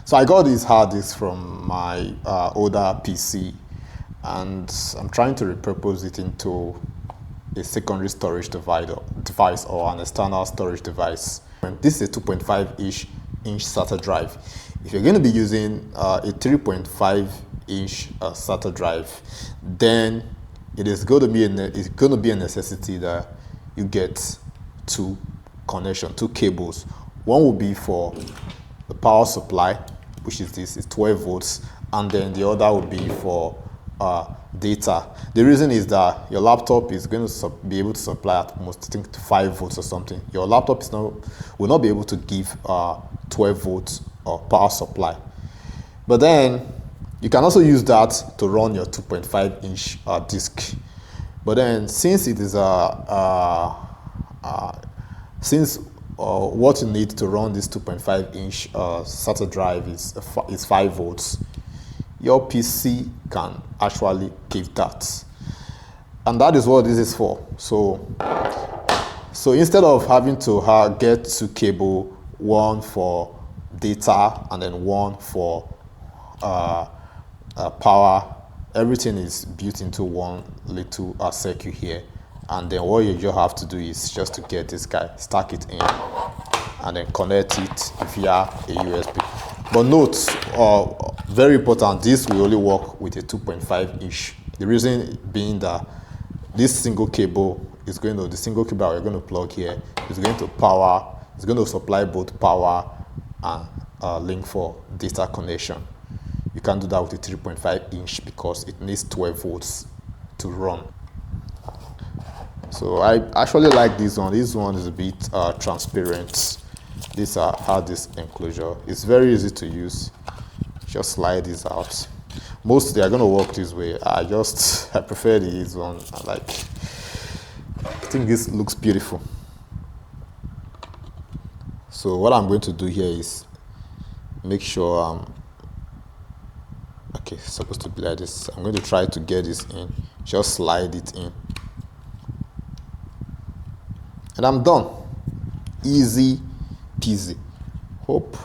So I got this hard disk from my older PC, and I'm trying to repurpose it into a secondary storage device or an external storage device. And this is a 2.5-inch SATA drive. If you're going to be using a 3.5-inch SATA drive, then it's going to be a necessity that you get two cables. One will be for the power supply, which is this, is 12 volts, and then the other will be for data. The reason is that your laptop is going to be able to supply at most, I think, 5 volts or something. Your laptop will not be able to give 12 volts or power supply. But then you can also use that to run your 2.5-inch disk. But then since it is what you need to run this 2.5-inch SATA drive is 5 volts, your PC can actually give that. And that is what this is for. So instead of having to get two cable, one for data and then one for power, everything is built into one little circuit here. And then what you just have to do is just to get this guy, stack it in, and then connect it via a USB. But note, very important, this will only work with a 2.5-inch. The reason being that this single cable is the single cable we're going to plug here is going to supply both power and link for data connection. You can't do that with a 3.5-inch because it needs 12 volts to run. So I actually like this one. This one is a bit transparent. These are hard disk enclosure. It's very easy to use. Just slide this out. Mostly are going to work this way. I prefer this one. I think this looks beautiful. So what I'm going to do here is make sure okay, it's supposed to be like this. I'm going to try to get this in. Just slide it in. And I'm done. Easy peasy. Hope.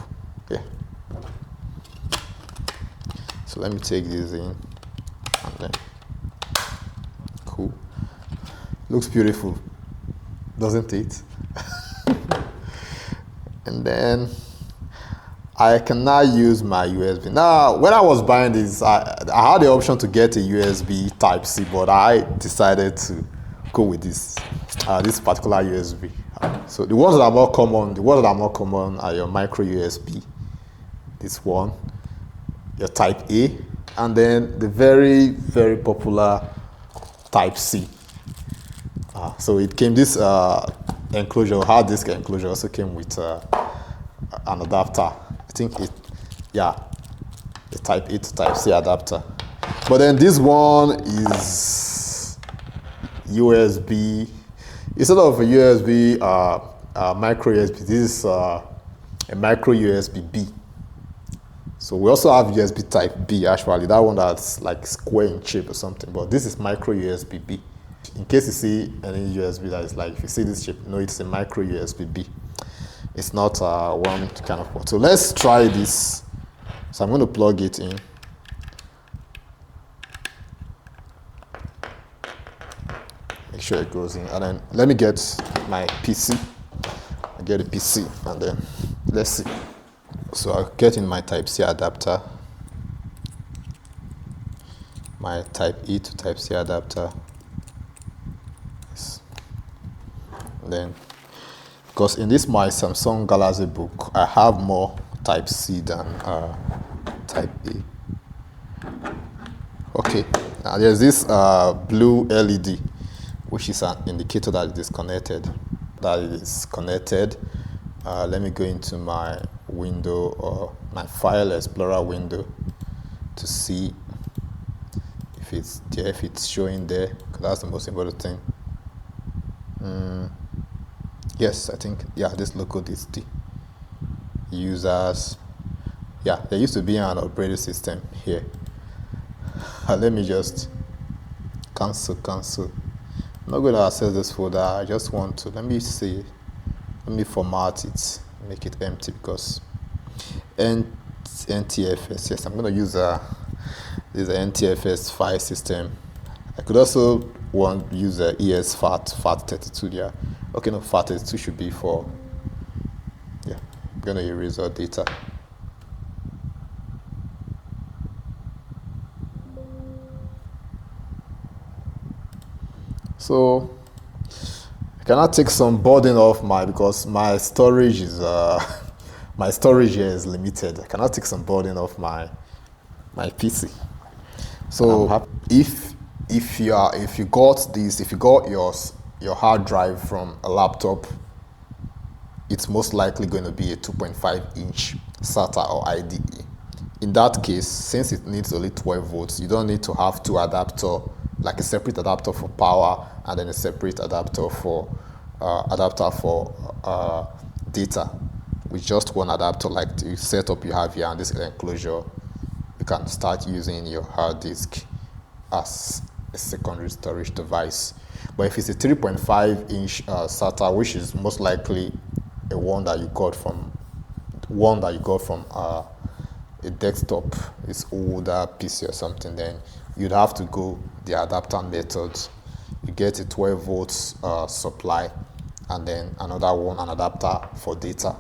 Yeah. So let me take this in. And then. Cool. Looks beautiful, doesn't it? And then I can now use my USB. Now, when I was buying this, I had the option to get a USB Type-C, but I decided to go with this particular USB. So the ones that are more common are your micro USB, this one, your Type A, and then the very, very popular Type-C. So it came, this enclosure, hard disk enclosure also came with an adapter. I think the Type A to Type-C adapter. But then this one is USB. Instead of a USB, micro USB, this is a micro USB B. So we also have USB Type B actually, that one that's like square in shape or something, but this is micro USB B. In case you see any USB that is like, if you see this shape, no, it's a micro USB B. It's not one kind of port. So let's try this. So I'm going to plug it in. Make sure it goes in, and then let me get my PC. I get a PC, and then let's see. So I'll get in my Type-C adapter, my Type E to Type-C adapter. Yes. And then, because in this my Samsung Galaxy Book, I have more Type-C than Type A. Okay, now there's this blue LED, which is an indicator that it is connected. Let me go into my window or my file explorer window to see if it's there, if it's showing there, because that's the most important thing. Yes, I think, this local DST users. There used to be an operating system here. Let me just cancel. I'm not going to access this folder. I just want to, let me see, let me format it, make it empty, because NTFS. Yes, I'm going to use this NTFS file system. I could also use a FAT32 there. Okay, no, FAT32 should be for, yeah, I'm going to erase our data. So I cannot take some burden off because my storage is my storage here is limited. I cannot take some burden off my PC. So if you got your hard drive from a laptop, it's most likely going to be a 2.5-inch SATA or IDE. In that case, since it needs only 12 volts, you don't need to have two adapters, like a separate adapter for power and then a separate adapter for data. With just one adapter, like the setup you have here and this enclosure, you can start using your hard disk as a secondary storage device. But if it's a 3.5-inch SATA, which is most likely one that you got from a desktop, it's older PC or something, then you'd have to go the adapter method. You get a 12 volts supply and then an adapter for data.